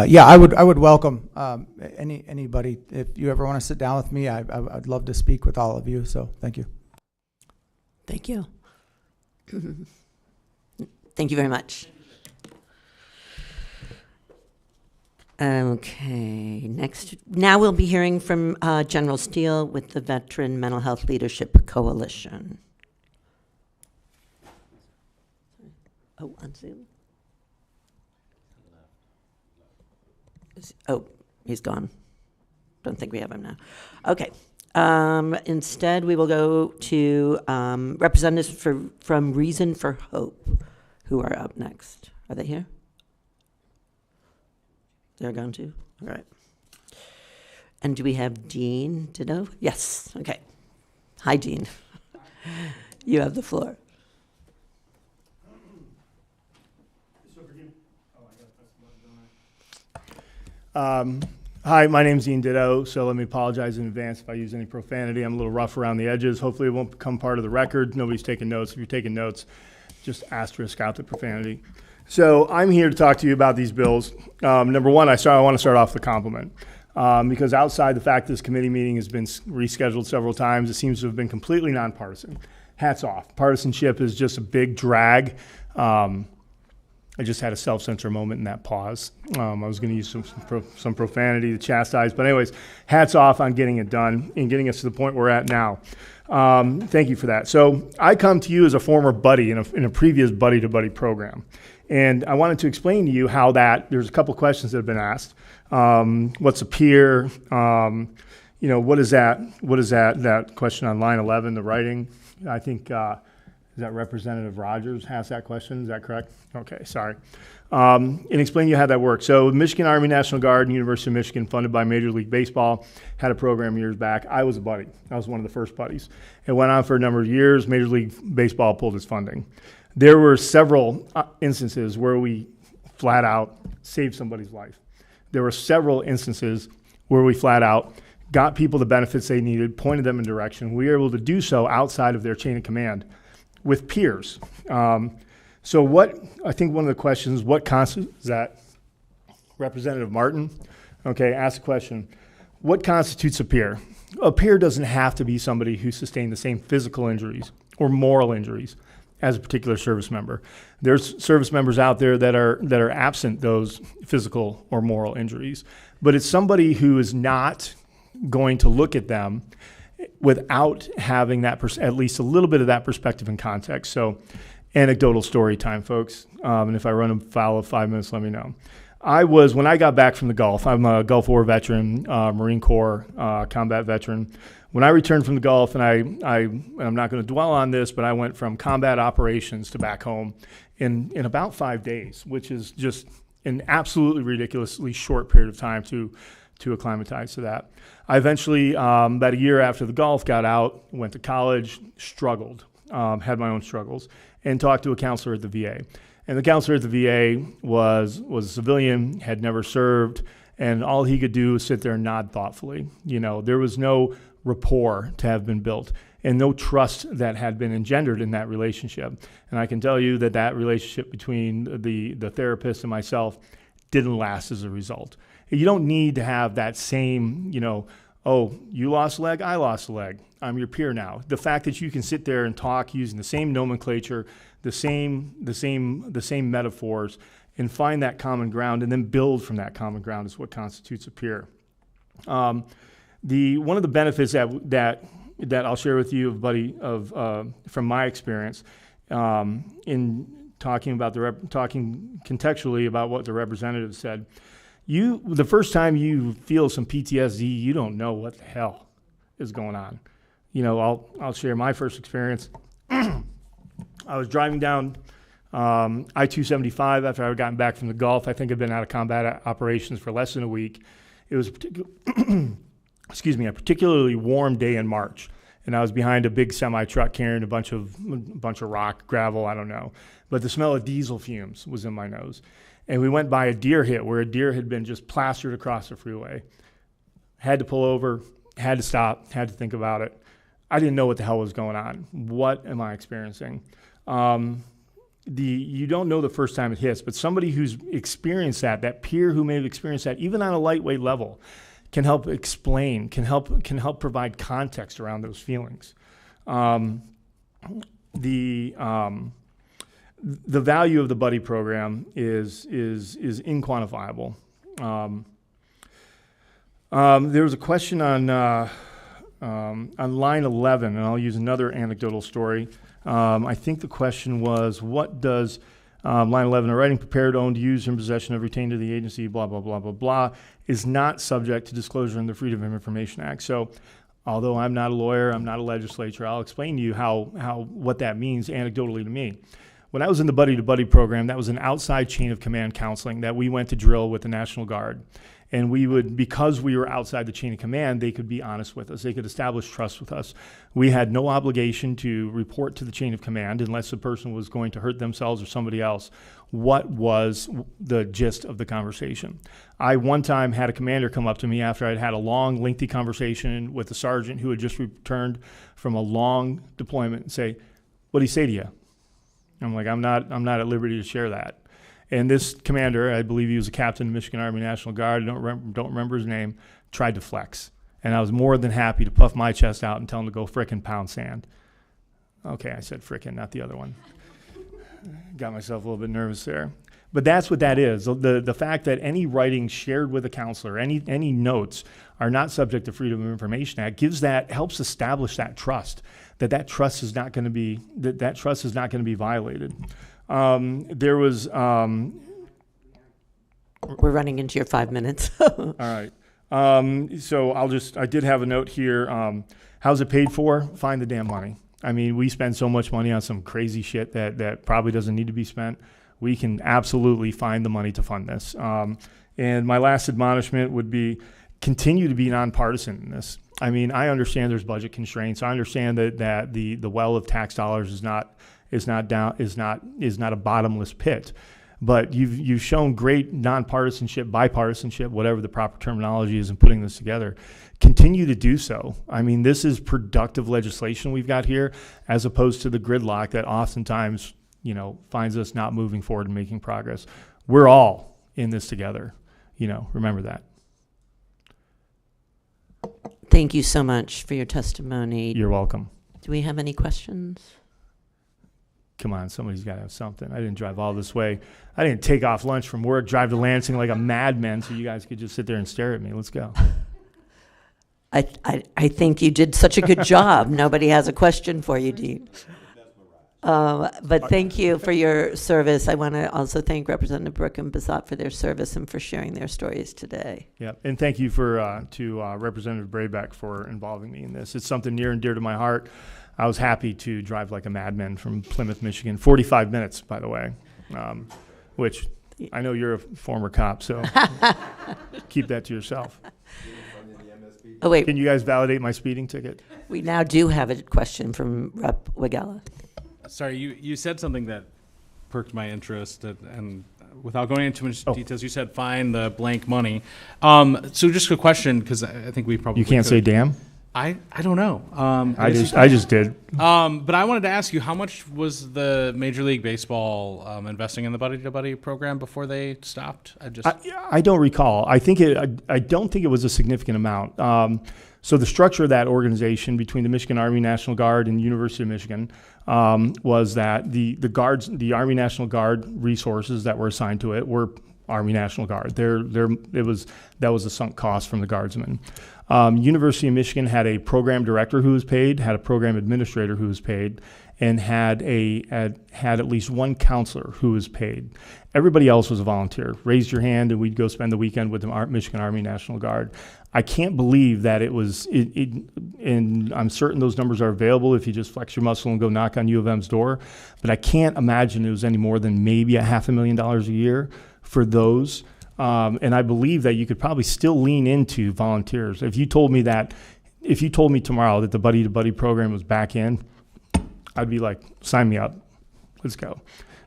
Yeah, I would welcome anybody. If you ever want to sit down with me, I'd love to speak with all of you. So thank you. Thank you. Thank you very much. Okay, next. Now we'll be hearing from General Steele with the Veteran Mental Health Leadership Coalition. Oh, on Zoom? Oh, he's gone. Don't think we have him now. Okay. Instead, we will go to representatives from Reason for Hope, who are up next. Are they here? They're going to? All right. And do we have Jean Ditto? Yes, okay. Hi, Jean. You have the floor. Hi, my name's Ian Ditto, so let me apologize in advance if I use any profanity. I'm a little rough around the edges. Hopefully it won't become part of the record. Nobody's taking notes. If you're taking notes, just asterisk out the profanity. So I'm here to talk to you about these bills. Number one, I want to start off with a compliment. Because outside the fact this committee meeting has been rescheduled several times, it seems to have been completely nonpartisan. Hats off. Partisanship is just a big drag. I just had a self-censor moment in that pause. I was going to use some profanity to chastise, but anyways, hats off on getting it done and getting us to the point we're at now. Thank you for that. So I come to you as a former buddy in a previous buddy-to-buddy program, and I wanted to explain to you how there's a couple questions that have been asked. What's a peer? What is that? What is that question on line 11, the writing? I think, is that Representative Rogers asked that question? Is that correct? Okay, sorry. And explain to you how that works. So Michigan Army National Guard and University of Michigan, funded by Major League Baseball, had a program years back. I was a buddy. I was one of the first buddies. It went on for a number of years. Major League Baseball pulled its funding. There were several instances where we flat out saved somebody's life. There were several instances where we flat out got people the benefits they needed, pointed them in direction. We were able to do so outside of their chain of command with peers. So I think one of the questions, what constitutes that? Representative Martin, okay, asked a question. What constitutes a peer? A peer doesn't have to be somebody who sustained the same physical injuries or moral injuries as a particular service member. There's service members out there that are absent those physical or moral injuries, but it's somebody who is not going to look at them without having that at least a little bit of that perspective and context. So anecdotal story time, folks. And if I run afoul of 5 minutes, let me know. When I got back from the Gulf, I'm a Gulf War veteran, Marine Corps combat veteran. When I returned from the Gulf, and I'm not going to dwell on this, but I went from combat operations to back home in about 5 days, which is just an absolutely ridiculously short period of time to acclimatize to that. I eventually, about a year after the Gulf, got out, went to college, struggled, had my own struggles, and talked to a counselor at the VA. And the counselor at the VA was a civilian, had never served, and all he could do was sit there and nod thoughtfully. There was no rapport to have been built and no trust that had been engendered in that relationship. And I can tell you that relationship between the therapist and myself didn't last as a result. You don't need to have that same, oh, you lost a leg, I lost a leg, I'm your peer now. The fact that you can sit there and talk using the same nomenclature, the same metaphors, and find that common ground and then build from that common ground is what constitutes a peer. One of the benefits that I'll share with you, buddy, from my experience in talking contextually about what the representative said. The first time you feel some PTSD, you don't know what the hell is going on. I'll share my first experience. I was driving down I-275 after I had gotten back from the Gulf. I think I'd been out of combat operations for less than a week. It was a particularly warm day in March, and I was behind a big semi truck carrying a bunch of rock, gravel, I don't know. But the smell of diesel fumes was in my nose. And we went by a deer hit where a deer had been just plastered across the freeway. Had to pull over, had to stop, had to think about it. I didn't know what the hell was going on. What am I experiencing? You don't know the first time it hits, but somebody who's experienced that peer who may have experienced that, even on a lightweight level, can help explain, can help provide context around those feelings. The value of the buddy program is inquantifiable. There was a question on line 11, and I'll use another anecdotal story. I think the question was, what does line 11, a writing prepared, owned, used, in possession of, retained to the agency, blah, blah, blah, blah, blah, is not subject to disclosure in the Freedom of Information Act. So although I'm not a lawyer, I'm not a legislator, I'll explain to you what that means anecdotally to me. When I was in the buddy-to-buddy program, that was an outside chain of command counseling that we went to drill with the National Guard. And we would, because we were outside the chain of command, they could be honest with us. They could establish trust with us. We had no obligation to report to the chain of command unless the person was going to hurt themselves or somebody else. What was the gist of the conversation? I one time had a commander come up to me after I'd had a long, lengthy conversation with a sergeant who had just returned from a long deployment and say, "What'd he say to you?" I'm like, I'm not at liberty to share that. And this commander, I believe he was a captain in the Michigan Army National Guard, I don't remember his name, tried to flex. And I was more than happy to puff my chest out and tell him to go frickin' pound sand. Okay, I said frickin', not the other one. Got myself a little bit nervous there. But that's what that is. The fact that any writings shared with a counselor, any notes are not subject to Freedom of Information Act helps establish that trust, that trust is not going to be, that trust is not going to be violated. There was, We're running into your 5 minutes. all right. So I did have a note here. How's it paid for? Find the damn money. I mean, we spend so much money on some crazy shit that probably doesn't need to be spent. We can absolutely find the money to fund this. And my last admonishment would be continue to be nonpartisan in this. I mean, I understand there's budget constraints. I understand that the well of tax dollars is not a bottomless pit. But you've shown great nonpartisanship, bipartisanship, whatever the proper terminology is in putting this together. Continue to do so. I mean, this is productive legislation we've got here, as opposed to the gridlock that oftentimes, finds us not moving forward and making progress. We're all in this together. Remember that. Thank you so much for your testimony. You're welcome. Do we have any questions? Come on, somebody's got to have something. I didn't drive all this way. I didn't take off lunch from work, drive to Lansing like a madman so you guys could just sit there and stare at me. Let's go. I think you did such a good job. Nobody has a question for you, Dean. But thank you for your service. I want to also thank Representative Brooke and Bazat for their service and for sharing their stories today. Yeah, and thank you to Representative Braybeck for involving me in this. It's something near and dear to my heart. I was happy to drive like a madman from Plymouth, Michigan, 45 minutes, by the way, which I know you're a former cop, so keep that to yourself. Oh, wait. Can you guys validate my speeding ticket? We now do have a question from Rep. Wigella. Sorry, you said something that perked my interest, and without going into too much details, you said find the blank money. So just a question, because I think we probably You can't say damn? I don't know. I just did. But I wanted to ask you, how much was the Major League Baseball investing in the Buddy to Buddy program before they stopped? I don't recall. I don't think it was a significant amount. So the structure of that organization between the Michigan Army National Guard and University of Michigan was that the Army National Guard resources that were assigned to it were Army National Guard. That was a sunk cost from the guardsmen. University of Michigan had a program director who was paid, had a program administrator who was paid, and had at least one counselor who was paid. Everybody else was a volunteer. Raised your hand, and we'd go spend the weekend with the Michigan Army National Guard. I can't believe that and I'm certain those numbers are available if you just flex your muscle and go knock on U of M's door, but I can't imagine it was any more than maybe $500,000 a year for those. And I believe that you could probably still lean into volunteers. If you told me tomorrow that the Buddy to Buddy program was back in, I'd be like, sign me up. Let's go.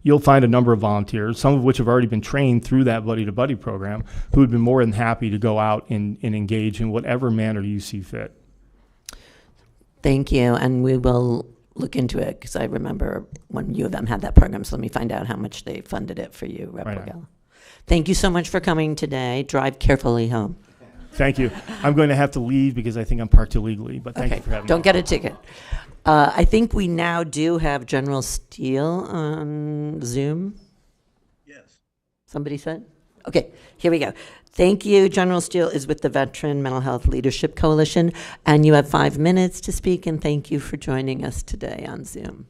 You'll find a number of volunteers, some of which have already been trained through that Buddy to Buddy program, who would be more than happy to go out and engage in whatever manner you see fit. Thank you, and we will look into it, because I remember when U of M had that program, so let me find out how much they funded it for you, Rep. Wigella. Thank you so much for coming today. Drive carefully home. Thank you. I'm going to have to leave because I think I'm parked illegally, but thank you for having me. Don't get a ticket. I think we now do have General Steele on Zoom. Yes. Somebody said? Okay, here we go. Thank you. General Steele is with the Veteran Mental Health Leadership Coalition, and you have 5 minutes to speak, and thank you for joining us today on Zoom.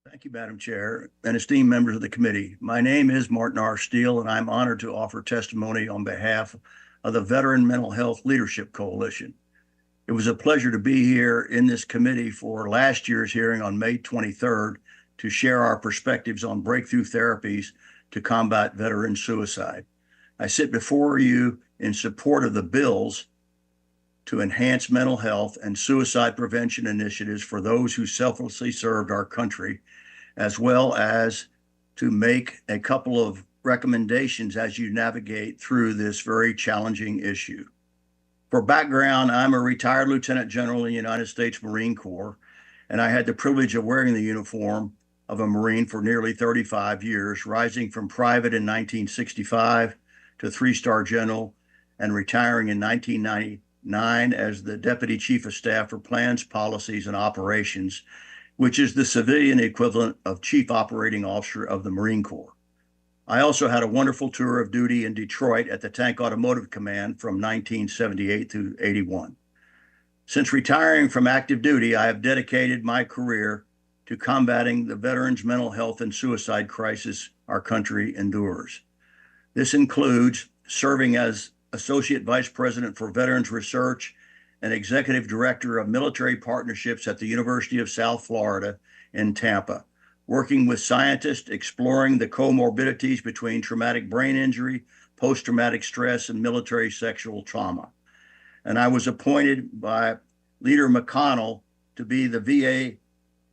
Thank you, Madam Chair, and esteemed members of the committee. My name is Martin R. Steele, and I'm honored to offer testimony on behalf of the Veteran Mental Health Leadership Coalition. It was a pleasure to be here in this committee for last year's hearing on May 23rd to share our perspectives on breakthrough therapies to combat veteran suicide. I sit before you in support of the bills to enhance mental health and suicide prevention initiatives for those who selflessly served our country, as well as to make a couple of recommendations as you navigate through this very challenging issue. For background, I'm a retired Lieutenant General in the United States Marine Corps, and I had the privilege of wearing the uniform of a Marine for nearly 35 years, rising from private in 1965 to three-star general and retiring in 1999 as the Deputy Chief of Staff for Plans, Policies, and Operations, which is the civilian equivalent of Chief Operating Officer of the Marine Corps. I also had a wonderful tour of duty in Detroit at the Tank Automotive Command from 1978 to 81. Since retiring from active duty, I have dedicated my career to combating the veterans' mental health and suicide crisis our country endures. This includes serving as Associate Vice President for Veterans Research and Executive Director of Military Partnerships at the University of South Florida in Tampa, working with scientists exploring the comorbidities between traumatic brain injury, post-traumatic stress, and military sexual trauma. And I was appointed by Leader McConnell to be the VA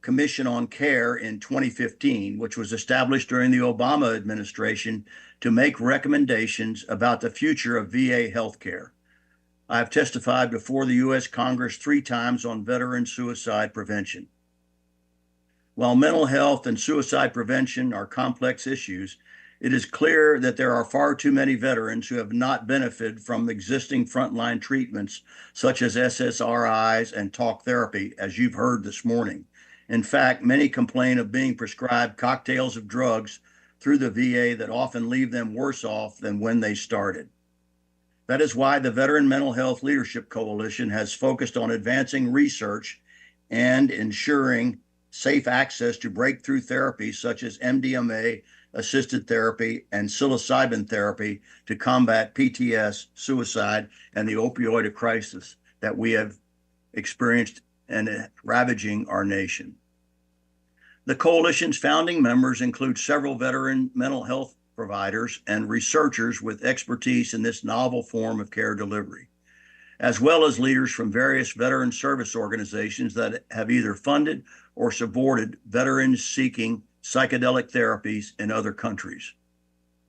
Commission on Care in 2015, which was established during the Obama administration to make recommendations about the future of VA healthcare. I have testified before the U.S. Congress 3 times on veteran suicide prevention. While mental health and suicide prevention are complex issues, it is clear that there are far too many veterans who have not benefited from existing frontline treatments such as SSRIs and talk therapy, as you've heard this morning. In fact, many complain of being prescribed cocktails of drugs through the VA that often leave them worse off than when they started. That is why the Veteran Mental Health Leadership Coalition has focused on advancing research and ensuring safe access to breakthrough therapies such as MDMA, assisted therapy, and psilocybin therapy to combat PTS, suicide, and the opioid crisis that we have experienced and ravaging our nation. The coalition's founding members include several veteran mental health providers and researchers with expertise in this novel form of care delivery, as well as leaders from various veteran service organizations that have either funded or supported veterans seeking psychedelic therapies in other countries.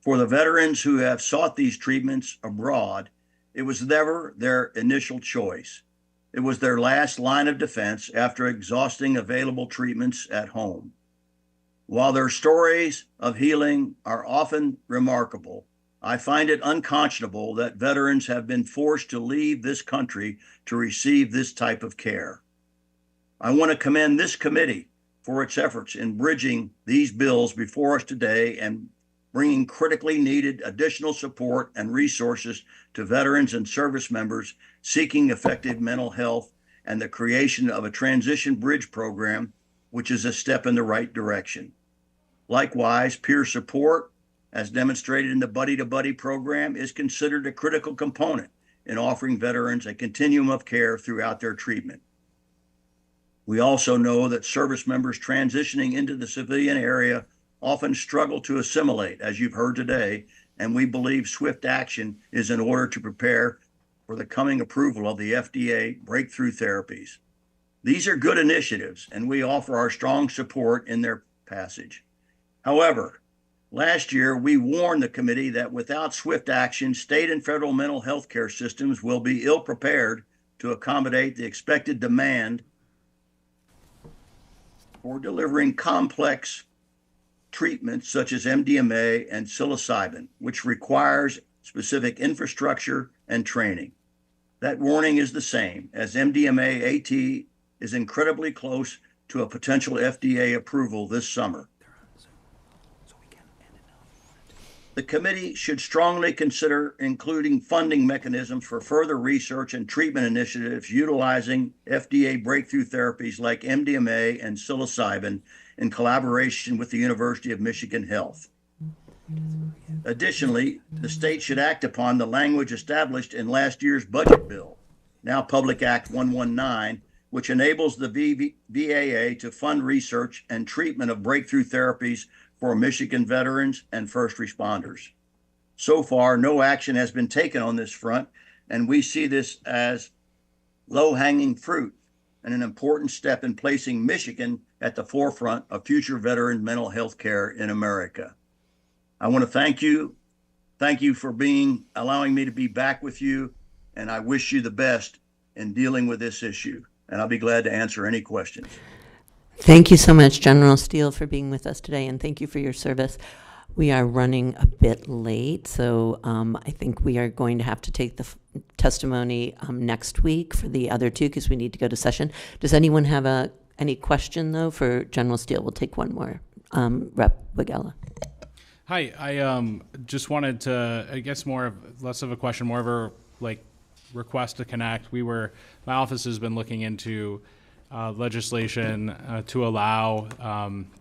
For the veterans who have sought these treatments abroad, it was never their initial choice. It was their last line of defense after exhausting available treatments at home. While their stories of healing are often remarkable, I find it unconscionable that veterans have been forced to leave this country to receive this type of care. I want to commend this committee for its efforts in bridging these bills before us today and bringing critically needed additional support and resources to veterans and service members seeking effective mental health and the creation of a transition bridge program, which is a step in the right direction. Likewise, peer support, as demonstrated in the Buddy-to-Buddy program, is considered a critical component in offering veterans a continuum of care throughout their treatment. We also know that service members transitioning into the civilian area often struggle to assimilate, as you've heard today, and we believe swift action is in order to prepare for the coming approval of the FDA breakthrough therapies. These are good initiatives, and we offer our strong support in their passage. However, last year we warned the committee that without swift action, state and federal mental health care systems will be ill-prepared to accommodate the expected demand for delivering complex treatments such as MDMA and psilocybin, which requires specific infrastructure and training. That warning is the same, as MDMA AT is incredibly close to a potential FDA approval this summer. The committee should strongly consider including funding mechanisms for further research and treatment initiatives utilizing FDA breakthrough therapies like MDMA and psilocybin in collaboration with the University of Michigan Health. Additionally, the state should act upon the language established in last year's budget bill, now Public Act 119, which enables the VAA to fund research and treatment of breakthrough therapies for Michigan veterans and first responders. So far, no action has been taken on this front, and we see this as low-hanging fruit and an important step in placing Michigan at the forefront of future veteran mental health care in America. I want to thank you. Thank you for allowing me to be back with you, and I wish you the best in dealing with this issue. And I'll be glad to answer any questions. Thank you so much, General Steele, for being with us today, and thank you for your service. We are running a bit late, so I think we are going to have to take the testimony next week for the other two because we need to go to session. Does anyone have any question, though, for General Steele? We'll take one more. Rep. Wigella. Hi, I just wanted to, I guess less of a question, more of a request to connect. My office has been looking into legislation to allow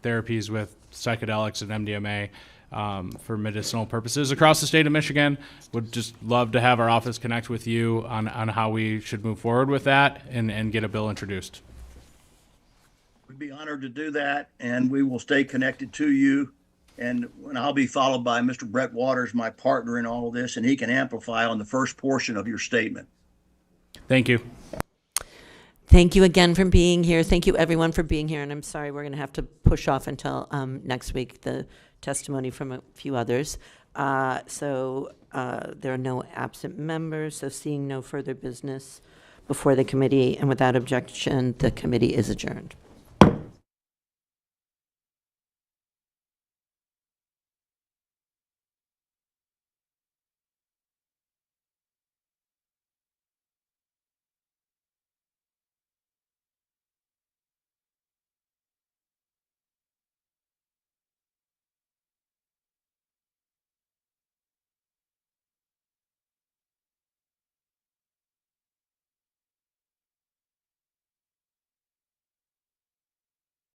therapies with psychedelics and MDMA for medicinal purposes across the state of Michigan. Would just love to have our office connect with you on how we should move forward with that and get a bill introduced. We'd be honored to do that, and we will stay connected to you. And I'll be followed by Mr. Brett Waters, my partner in all of this, and he can amplify on the first portion of your statement. Thank you. Thank you again for being here. Thank you, everyone, for being here. And I'm sorry we're going to have to push off until next week the testimony from a few others. So there are no absent members, so seeing no further business before the committee, and without objection, the committee is adjourned.